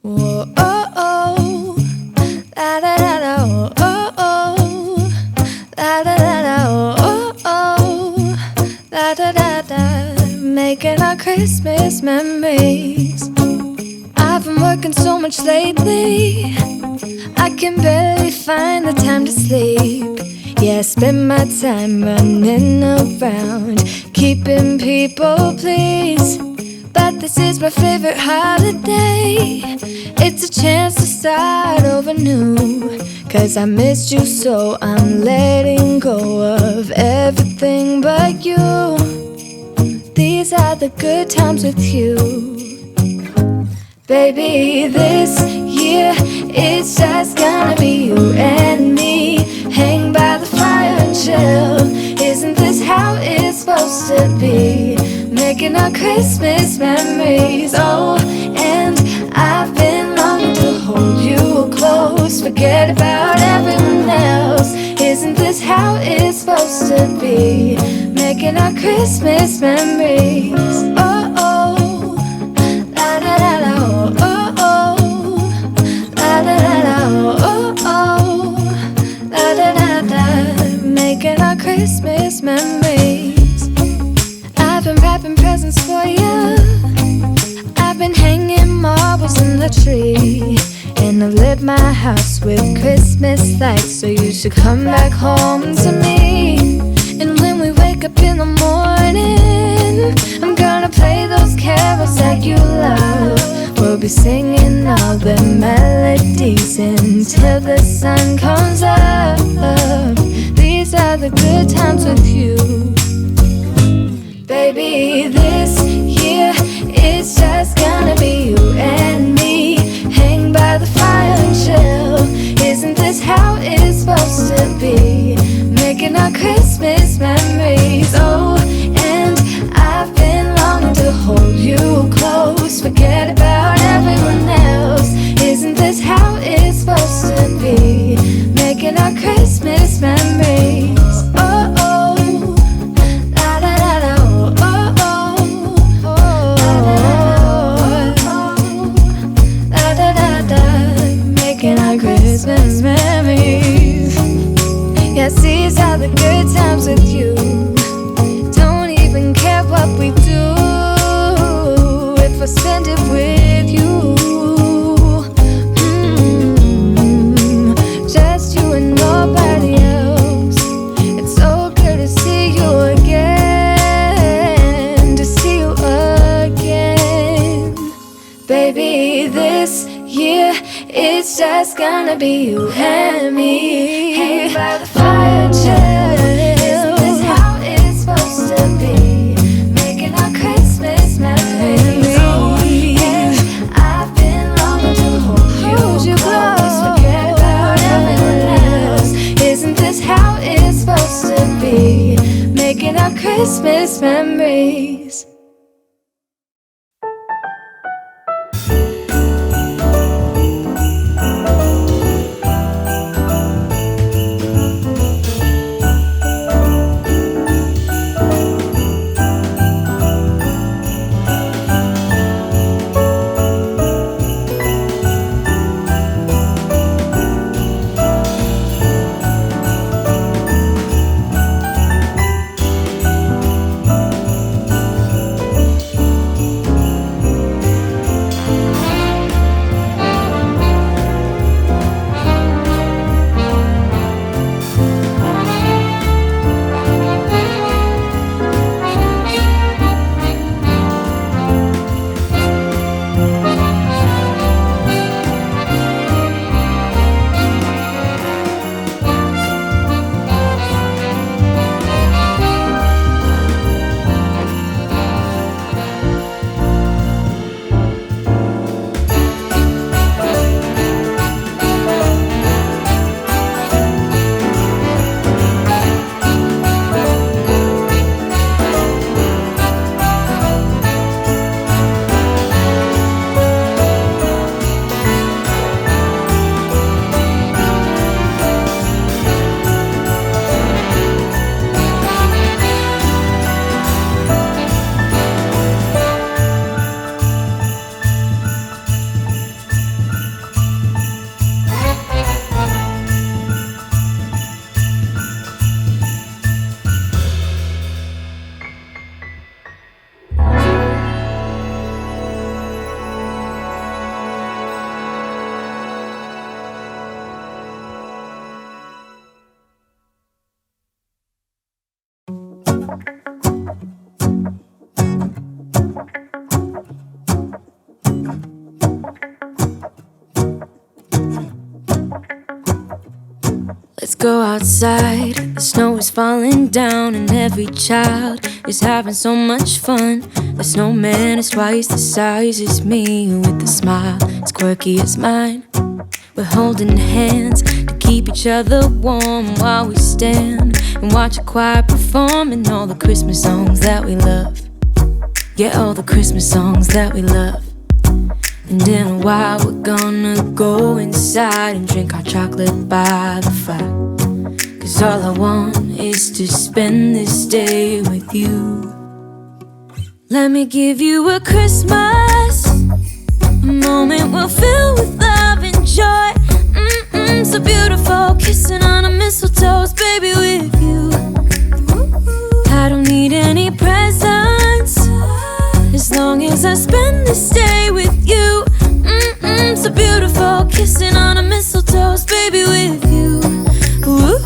Whoa, oh, oh, la da da da, oh, oh, oh, la da da da, oh, oh, oh, la da da da, making our Christmas memories. I've been working so much lately, I can barely find the time to sleep. Yeah, I spend my time running around, keeping people pleased. But this is my favorite holiday. It's a chance to start over new. 'Cause I missed you so I'm letting go of everything but you. These are the good times with you. Baby, this year it's just gonna be you and me. Hang by the fire and chill. Isn't this how it's supposed to be? Making our Christmas memories. Oh, and I've been longing to hold you close. Forget about everyone else. Isn't this how it's supposed to be? Making our Christmas memories. Oh, oh, la da da da, oh, oh, la da da da, oh, oh, la da da da. Making our Christmas memories. I've been wrapping presents for you. I've been hanging marbles in the tree. And I've lit my house with Christmas lights. So you should come back home to me. And when we wake up in the morning, I'm gonna play those carols that you love. We'll be singing all the melodies until the sun comes up. These are the good times with you. Baby, this year it's just gonna be you and me. Hang by the fire and chill. Isn't this how it's supposed to be? Making our Christmas memories. Oh, and I've been longing to hold you close. Forget about everyone else. Isn't this how it's supposed to be? Making our Christmas memories. Oh, oh, la da da da, oh, oh, oh, la da da da, making our Christmas memories. Yes, these are the good times with you. Don't even care what we do if I spend it with you. Just you and nobody else. It's so good to see you again, to see you again. Baby, this year it's just gonna be you and me. Hang by the fire and chill. Isn't this how it's supposed to be? Making our Christmas memories. Oh, and I've been longing to hold you close. Forget about everyone else. Isn't this how it's supposed to be? Making our Christmas memories. go outside. The snow is falling down and every child is having so much fun. The snowman is twice the size as me, with a smile as quirky as mine. We're holding hands to keep each other warm while we stand and watch a choir performing all the Christmas songs that we love. Yeah, all the Christmas songs that we love. And in a while we're gonna go inside and drink our chocolate by the fire. 'Cause all I want is to spend this day with you. Let me give you a Christmas, a moment we'll fill with love and joy. So beautiful, kissing on a mistletoe, baby, with you. I don't need any presents, as long as I spend this day with you. So beautiful, kissing on a mistletoe, baby, with you. Ooh.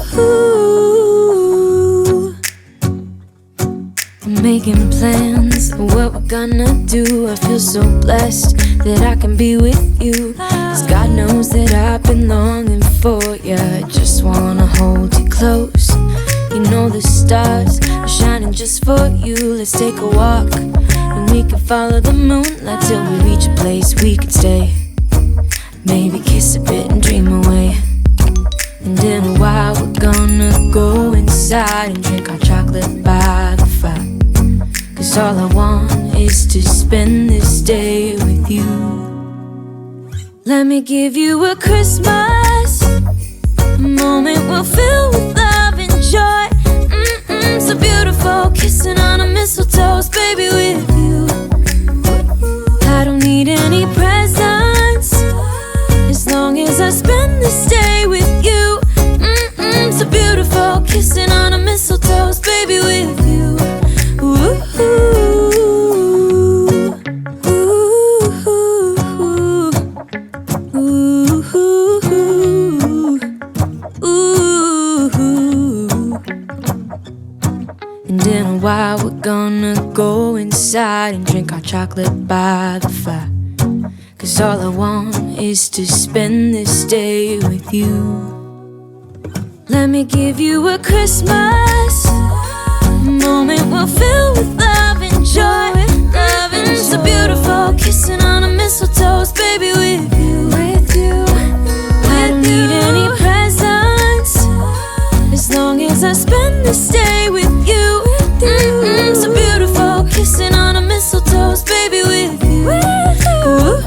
I'm making plans of what we're gonna do. I feel so blessed that I can be with you, 'cause God knows that I've been longing for you. I just wanna hold you close. You know the stars are shining just for you. Let's take a walk and we can follow the moonlight till we reach a place we can stay. Maybe kiss a bit and dream away. And in a while we're gonna go inside and drink our chocolate by the fire. 'Cause all I want is to spend this day with you. Let me give you a Christmas, a moment we'll fill with love and joy. So beautiful, kissing on a mistletoe, baby, with you. I don't need any presents, as long as I spend this day with you. So beautiful, kissing on a mistletoe, baby, with you. Ooh. And in a while we're gonna go inside and drink our chocolate by the fire. 'Cause all I want is to spend this day with you. Let me give you a Christmas, a moment we'll fill with love and joy. Love and so beautiful, kissing on a mistletoe, baby, with you. I don't need any presents, as long as I spend this day with you. So beautiful, kissing on a mistletoe, baby, with you. Ooh.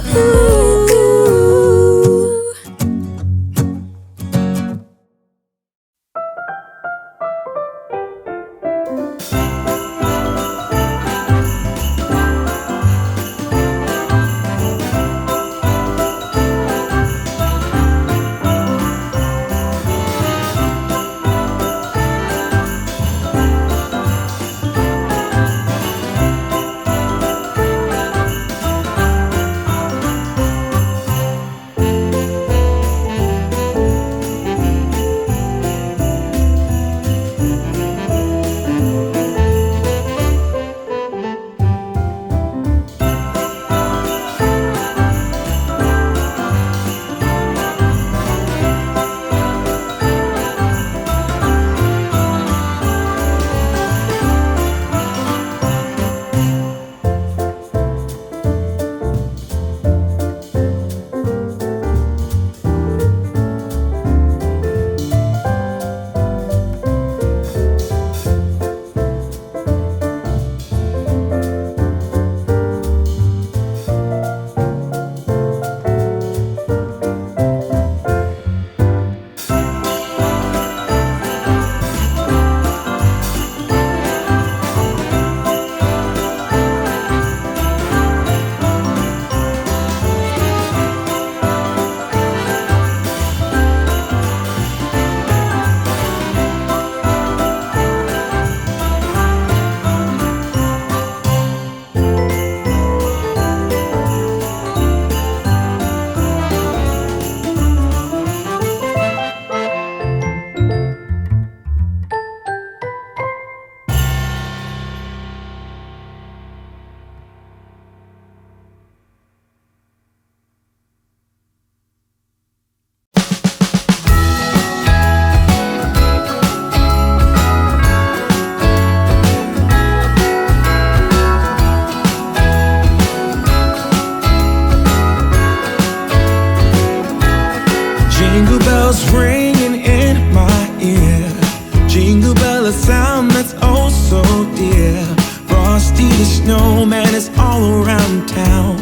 bells ringing in my ear, jingle bell, a sound that's oh so dear. Frosty the snowman is all around town.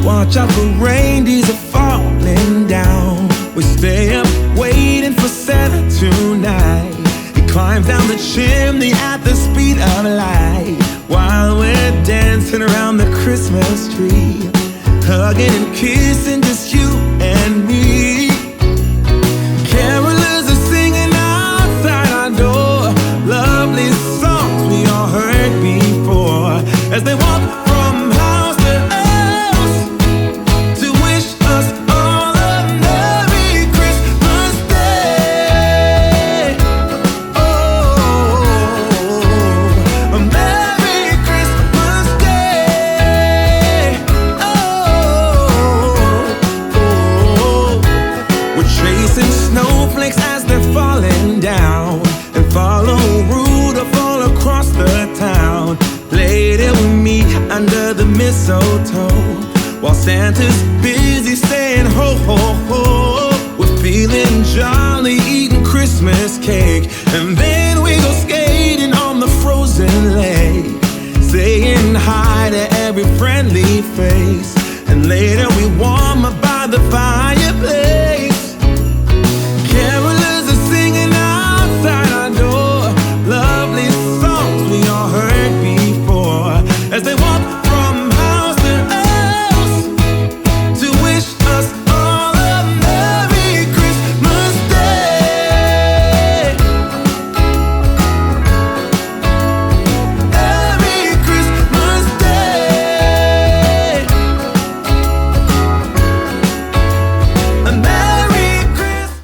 Watch out for reindeers are falling down. We stay up waiting for Santa tonight. He climbs down the chimney at the speed of light, while we're dancing around the Christmas tree, hugging and kissing, just you and me. Carolers are singing outside our door, lovely songs we all heard before, as they walk from house to house to wish us all a Merry Christmas Day. Oh, a Merry Christmas Day. We're chasing snowflakes as they're falling down, and follow Rudolph all across the town. Later we meet under the mistletoe, while Santa's busy saying ho ho ho. We're feeling jolly, eating Christmas cake.